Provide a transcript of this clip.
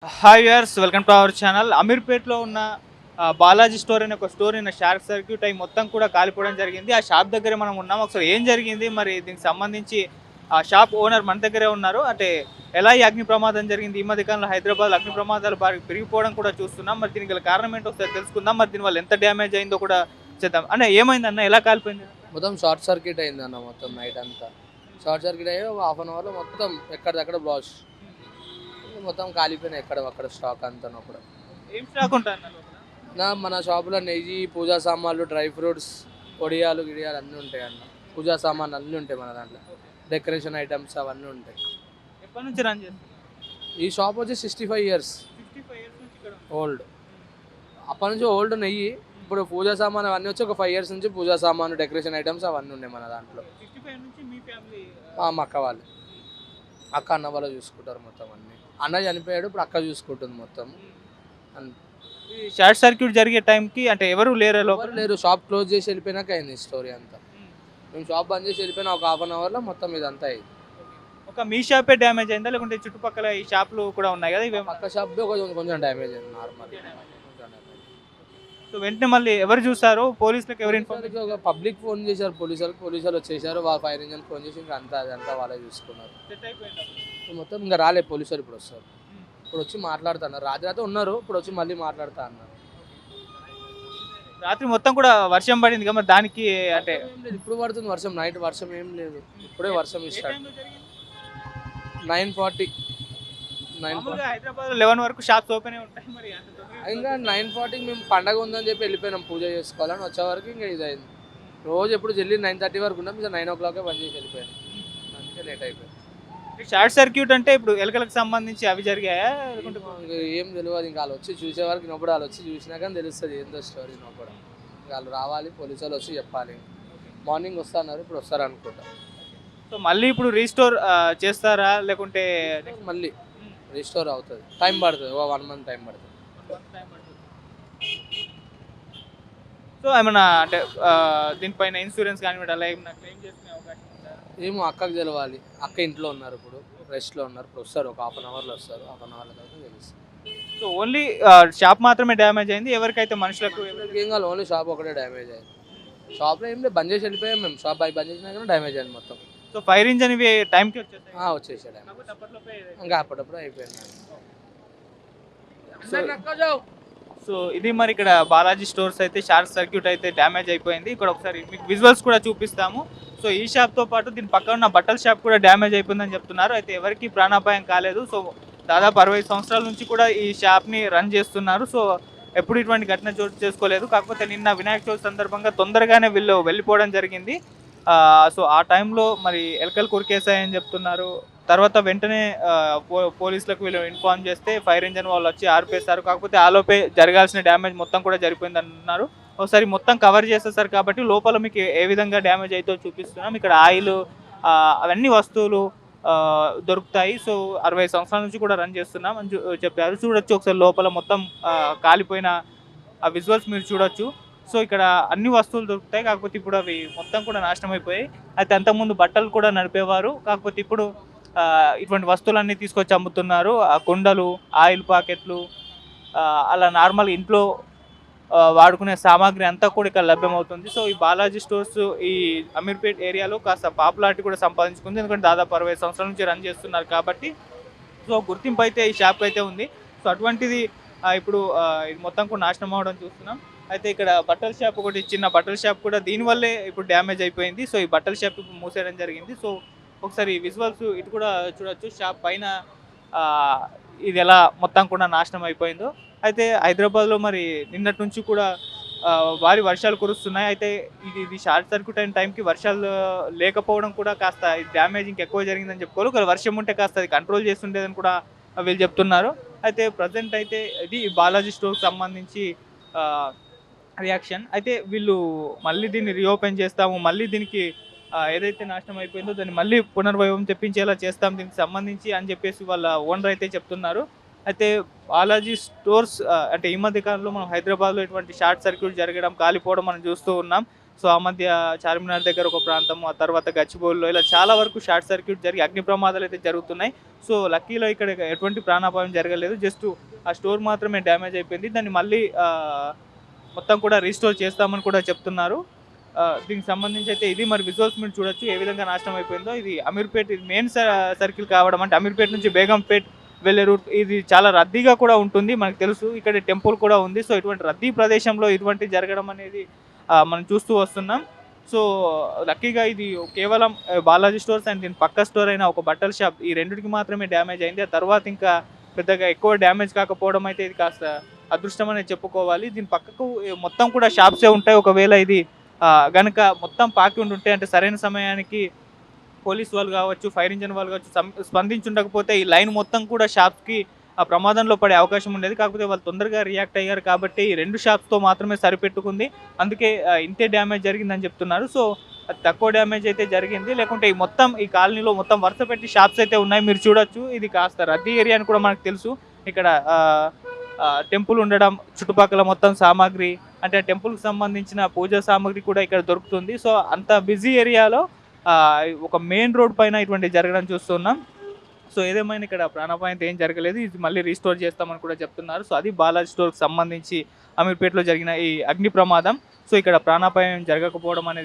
Hi viewers, welcome to our channel. అమీర్పేట్లో ఉన్న Balaji store అనే ఒక స్టోర్ నిన్న షార్ట్ సర్క్యూట్ అయి మొత్తం కూడా కాలిపోవడం జరిగింది. ఆ షాప్ దగ్గర మనం ఉన్నాం. ఒకసారి ఏం జరిగింది, మరి దీనికి సంబంధించి ఆ షాప్ ఓనర్ మన దగ్గరే ఉన్నారు. అంటే ఎలా ఈ అగ్ని ప్రమాదం జరిగింది, ఈ మధ్య కాలంలో హైదరాబాద్ అగ్ని ప్రమాదాలు బాగా పెరిగిపోవడం కూడా చూస్తున్నాం. మరి దీనికి గల కారణం ఏంటో ఒకసారి తెలుసుకుందాం. మరి దీనివల్ల ఎంత డ్యామేజ్ అయిందో కూడా చేద్దాం. అన్న, ఏమైంది అన్న, ఎలా కాలిపోయింది? మొత్తం షార్ట్ సర్క్యూట్ అయింది అన్న. మొత్తం నైట్ అంతా షార్ట్ సర్క్యూట్ అయ్యి ఒక హాఫ్ అన్ అవర్లో మొత్తం ఎక్కడిదక్కడ బ్లాస్ట్ మొత్తం కాలిపోయినాయి. అక్కడ స్టాక్ అంతా కూడా. ఏం స్టాక్ ఉంటుంది మన షాపులో నెయ్యి, పూజా సామాన్లు, డ్రై ఫ్రూట్స్, పొడియాలు గిడియాలు అన్నీ ఉంటాయి అన్న. పూజా సామాన్లు అన్నీ ఉంటాయి మన దాంట్లో. డెకరేషన్ ఐటమ్స్ అవన్నీ ఉంటాయి. ఎప్పటి నుంచి రన్ చేస్తారు ఈ షాప్ వచ్చి 65 years 65 years నుంచి ఇక్కడ ఓల్డ్. అప్పటి నుంచి ఓల్డ్ నెయ్యి. ఇప్పుడు పూజా సామాన్ అవన్నీ వచ్చి ఒక 5 years నుంచి పూజా సామాను, డెకరేషన్ ఐటమ్స్ అవన్నీ ఉన్నాయి మన దాంట్లో. 65 నుంచి మీ ఫ్యామిలీ? మా అక్క వాళ్ళు, అక్క అన్న వాళ్ళు చూసుకుంటారు మొత్తం అన్నీ. అన్న చనిపోయాడు, ఇప్పుడు అక్క చూసుకుంటుంది మొత్తం. షార్ట్ సర్క్యూట్ జరిగే టైంకి అంటే ఎవరు లేరు ఎవరు లేరు. షాప్ క్లోజ్ చేసి వెళ్ళిపోయినాక అయింది స్టోరీ అంతా. మేము షాప్ బంద్ చేసి వెళ్ళిపోయినా ఒక హాఫ్ అన్ అవర్లో మొత్తం ఇదంతా అయింది. ఒక మీ షాపే డ్యామేజ్ అయిందా, లేకుంటే చుట్టుపక్కల ఈ షాపులు కూడా ఉన్నాయి కదా ఇవి? పక్క షాప్ కొంచెం డ్యామేజ్ అయింది నార్మల్. సో వెంటనే మళ్ళీ ఎవరు చూసారు? పోలీసులకు ఎవరు ఇన్ఫార్మ్? ఒక పబ్లిక్ ఫోన్ చేశారు పోలీసులు వచ్చేసారు. వాళ్ళ ఫైర్ ఇంజన్ ఫోన్ చేసి ఇంకా అదంతా వాళ్ళే చూసుకున్నారు. మొత్తం ఇంకా రాలే పోలీసులు. ఇప్పుడు వస్తారు, ఇప్పుడు వచ్చి మాట్లాడుతున్నారు. రాత్రి ఉన్నారు, ఇప్పుడు వచ్చి మళ్ళీ మాట్లాడుతా అన్నారు. రాత్రి మొత్తం కూడా వర్షం పడింది కదా, దానికి అంటే ఇప్పుడు పడుతుంది వర్షం. నైట్ వర్షం ఏం లేదు, ఇప్పుడే వర్షం ఇస్తాడు. 9:40 హైదరాబాద్ 11 వరకు షాప్స్ ఓపెన్ ఉంటాయి. మరి ఇంకా 9:40 మేము పండగ ఉందని చెప్పి వెళ్ళిపోయినాం పూజ చేసుకోవాలని. వచ్చే వరకు ఇంకా ఇది అయింది. రోజు ఎప్పుడు జల్లి 9:30 వరకు ఉన్నాం, ఇంకా 9 o'clock బంద్ చేసి వెళ్ళిపోయాను. అందుకే లేట్ అయిపోయింది. షార్ట్ సర్క్యూట్ అంటే ఇప్పుడు ఎలకలకు సంబంధించి అవి జరిగాయా? ఏం తెలియదు. ఇంకా వాళ్ళు వచ్చి చూసే వరకు నప్పుడు వాళ్ళు వచ్చి చూసినా కానీ తెలుస్తుంది ఏందో స్టోరీ. నప్పుడు వాళ్ళు రావాలి, పోలీసు వాళ్ళు వచ్చి చెప్పాలి. మార్నింగ్ వస్తున్నారు, ఇప్పుడు వస్తారు అనుకుంటా. సో మళ్ళీ ఇప్పుడు రీస్టోర్ చేస్తారా, లేకుంటే మళ్ళీ రీస్టోర్ అవుతుంది? టైం పడుతుంది, 1 month టైం పడుతుంది. సో ఏమన్నా అంటే దీనిపైన ఇన్సూరెన్స్ కానీ అలా ఏమన్నా క్లెయిమ్ చేసుకునే అవకాశం ఉందా? ఏమో అక్కకు తెలవాలి. అక్క ఇంట్లో ఉన్నారు, ఇప్పుడు రెస్ట్లో ఉన్నారు. ఇప్పుడు వస్తారు, ఒక హాఫ్ అన్ అవర్లో వస్తారు. హాఫ్ అన్ అవర్లో తర్వాత తెలుస్తుంది. సో ఓన్లీ షాప్ మాత్రమే డ్యామేజ్ అయింది, ఎవరికైతే మనుషులకు ఏం కాదు. ఓన్లీ షాప్ ఒకటే డ్యామేజ్ అయింది. షాప్లో ఏం లేదు, బంద్ చేసి వెళ్ళిపోయాం మేము. షాప్ బంద్ చేసినా కానీ డ్యామేజ్ అయింది మొత్తం. సో ఫైర్ ఇంజన్ ఇవి టైంకి వచ్చేసాయి? వచ్చేసాడు. ఇంకా అప్పటిప్పుడు అయిపోయింది. సో ఇది మరి ఇక్కడ బాలాజీ స్టోర్స్ అయితే షార్ట్ సర్క్యూట్ అయితే డ్యామేజ్ అయిపోయింది. ఇక్కడ ఒకసారి మీకు విజువల్స్ కూడా చూపిస్తాము. సో ఈ షాప్తో పాటు దీని పక్కన ఉన్న బట్టల షాప్ కూడా డ్యామేజ్ అయిపోయిందని చెప్తున్నారు. అయితే ఎవరికి ప్రాణాపాయం కాలేదు. సో దాదాపు 60 సంవత్సరాల నుంచి కూడా ఈ షాప్ని రన్ చేస్తున్నారు. సో ఎప్పుడు ఇటువంటి ఘటన చోటు చేసుకోలేదు. కాకపోతే నిన్న వినాయక చవితి సందర్భంగా తొందరగానే వీళ్ళు వెళ్ళిపోవడం జరిగింది. సో ఆ టైంలో మరి ఎలకలు కొరికేసాయని చెప్తున్నారు. తర్వాత వెంటనే పోలీసులకు వీళ్ళు ఇన్ఫార్మ్ చేస్తే ఫైర్ ఇంజన్ వాళ్ళు వచ్చి ఆర్పేస్తారు. కాకపోతే ఆలోపే జరగాల్సిన డ్యామేజ్ మొత్తం కూడా జరిపోయింది అంటున్నారు. ఒకసారి మొత్తం కవర్ చేసేసారు కాబట్టి లోపల మీకు ఏ విధంగా డ్యామేజ్ అయితే చూపిస్తున్నాం. ఇక్కడ ఆయిల్ అవన్నీ వస్తువులు దొరుకుతాయి. సో 60 సంవత్సరాల నుంచి కూడా రన్ చేస్తున్నాం అని చెప్పారు. చూడొచ్చు ఒకసారి లోపల మొత్తం కాలిపోయిన ఆ విజువల్స్ మీరు చూడొచ్చు. సో ఇక్కడ అన్ని వస్తువులు దొరుకుతాయి, కాకపోతే ఇప్పుడు అవి మొత్తం కూడా నాశనం అయిపోయాయి. అయితే అంతకుముందు బట్టలు కూడా నడిపేవారు, కాకపోతే ఇప్పుడు ఇటువంటి వస్తువులన్నీ తీసుకొచ్చి అమ్ముతున్నారు. కుండలు, ఆయిల్ ప్యాకెట్లు, అలా నార్మల్ ఇంట్లో వాడుకునే సామాగ్రి అంతా కూడా ఇక్కడ లభ్యమవుతుంది. సో ఈ బాలాజీ స్టోర్స్ ఈ అమీర్పేట్ ఏరియాలో కాస్త పాపులారిటీ కూడా సంపాదించుకుంది, ఎందుకంటే దాదాపు 60 సంవత్సరాల నుంచి రన్ చేస్తున్నారు కాబట్టి. సో గుర్తింపు అయితే ఈ షాప్కి అయితే ఉంది. సో అటువంటిది ఇప్పుడు ఇది మొత్తం కూడా నాశనం అవ్వడం చూస్తున్నాం. అయితే ఇక్కడ బట్టల షాప్, ఒకటి చిన్న బట్టల షాప్ కూడా దీనివల్లే ఇప్పుడు డ్యామేజ్ అయిపోయింది. సో ఈ బట్టల షాప్ ఇప్పుడు మూసేయడం జరిగింది. సో ఒకసారి విజువల్స్ ఇటు కూడా చూడొచ్చు. షాప్ పైన ఇది ఎలా మొత్తం కూడా నాశనం అయిపోయిందో. అయితే హైదరాబాద్లో మరి నిన్నటి నుంచి కూడా భారీ వర్షాలు కురుస్తున్నాయి. అయితే ఇది షార్ట్ సర్క్యూట్ అయిన టైంకి వర్షాలు లేకపోవడం కూడా కాస్త డ్యామేజ్ ఇంకెక్కువ జరిగిందని చెప్పుకోవాలి. ఒకవేళ వర్షం ఉంటే కాస్త అది కంట్రోల్ చేస్తుండేదని కూడా వీళ్ళు చెప్తున్నారు. అయితే ప్రజెంట్ అయితే ఇది బాలాజీ స్టోర్కి సంబంధించి రియాక్షన్. అయితే వీళ్ళు మళ్ళీ దీన్ని రీఓపెన్ చేస్తాము, మళ్ళీ దీనికి ఏదైతే నాశనం అయిపోయిందో దాన్ని మళ్ళీ పునర్వైభవం తెప్పించేలా చేస్తాం దీనికి సంబంధించి అని చెప్పేసి వాళ్ళ ఓనర్ అయితే చెప్తున్నారు. అయితే బాలాజీ స్టోర్స్ అంటే ఈ మధ్య కాలంలో మనం హైదరాబాద్లో ఇటువంటి షార్ట్ సర్క్యూట్ జరగడం, కాలిపోవడం మనం చూస్తూ ఉన్నాం. సో ఆ మధ్య చార్మినార్ దగ్గర ఒక ప్రాంతము, ఆ తర్వాత గచ్చిబౌలిలో ఇలా చాలా వరకు షార్ట్ సర్క్యూట్ జరిగి అగ్ని ప్రమాదాలు అయితే జరుగుతున్నాయి. సో లక్కీలో ఇక్కడ ఎటువంటి ప్రాణాపాయం జరగలేదు. జస్ట్ ఆ స్టోర్ మాత్రమే డ్యామేజ్ అయిపోయింది. దాన్ని మళ్ళీ మొత్తం కూడా రీస్టోర్ చేస్తామని కూడా చెప్తున్నారు. దీనికి సంబంధించి అయితే ఇది మరి విజువల్స్ మీరు చూడొచ్చు ఏ విధంగా నాశనం అయిపోయిందో. ఇది అమీర్పేట్, ఇది మెయిన్ సర్కిల్ కావడం, అంటే అమీర్పేట్ నుంచి బేగంపేట్ వెళ్ళే రూట్ ఇది చాలా రద్దీగా కూడా ఉంటుంది. మనకు తెలుసు ఇక్కడ టెంపుల్ కూడా ఉంది. సో ఇటువంటి రద్దీ ప్రదేశంలో ఇటువంటి జరగడం అనేది మనం చూస్తూ వస్తున్నాం. సో లక్కీగా ఇది కేవలం బాలాజీ స్టోర్స్ అండ్ దీని పక్క స్టోర్ అయిన ఒక బట్టల షాప్, ఈ రెండింటికి మాత్రమే డ్యామేజ్ అయింది. ఆ తర్వాత ఇంకా పెద్దగా ఎక్కువ డ్యామేజ్ కాకపోవడం అయితే ఇది కాస్త అదృష్టం అనేది చెప్పుకోవాలి. దీని పక్కకు మొత్తం కూడా షాప్సే ఉంటాయి. ఒకవేళ ఇది గనుక మొత్తం పాకి ఉంటుంటే, అంటే సరైన సమయానికి పోలీస్ వాళ్ళు కావచ్చు, ఫైర్ ఇంజన్ వాళ్ళు కావచ్చు స్పందించుండకపోతే ఈ లైన్ మొత్తం కూడా షాప్కి ఆ ప్రమాదంలో పడే అవకాశం ఉండేది. కాకపోతే వాళ్ళు తొందరగా రియాక్ట్ అయ్యారు కాబట్టి ఈ 2 షాప్స్తో మాత్రమే సరిపెట్టుకుంది. అందుకే ఇంతే డ్యామేజ్ జరిగిందని చెప్తున్నారు. సో అది తక్కువ డ్యామేజ్ అయితే జరిగింది. లేకుంటే ఈ మొత్తం ఈ కాలనీలో మొత్తం వరుస పెట్టి షాప్స్ అయితే ఉన్నాయి. మీరు చూడొచ్చు ఇది కాస్త రద్దీ ఏరియా అని కూడా మనకు తెలుసు. ఇక్కడ టెంపుల్ ఉండడం, చుట్టుపక్కల మొత్తం సామాగ్రి, అంటే టెంపుల్కి సంబంధించిన పూజా సామాగ్రి కూడా ఇక్కడ దొరుకుతుంది. సో అంత బిజీ ఏరియాలో ఒక మెయిన్ రోడ్ పైన ఇటువంటి జరగడం చూస్తున్నాం. సో ఏదేమైనా ఇక్కడ ప్రాణాపాయం ఏం జరగలేదు. ఇది మళ్ళీ రీస్టోర్ చేస్తామని కూడా చెప్తున్నారు. సో అది బాలాజీ స్టోర్కి సంబంధించి అమీర్పేటలో జరిగిన ఈ అగ్ని ప్రమాదం. సో ఇక్కడ ప్రాణాపాయం జరగకపోవడం అనేది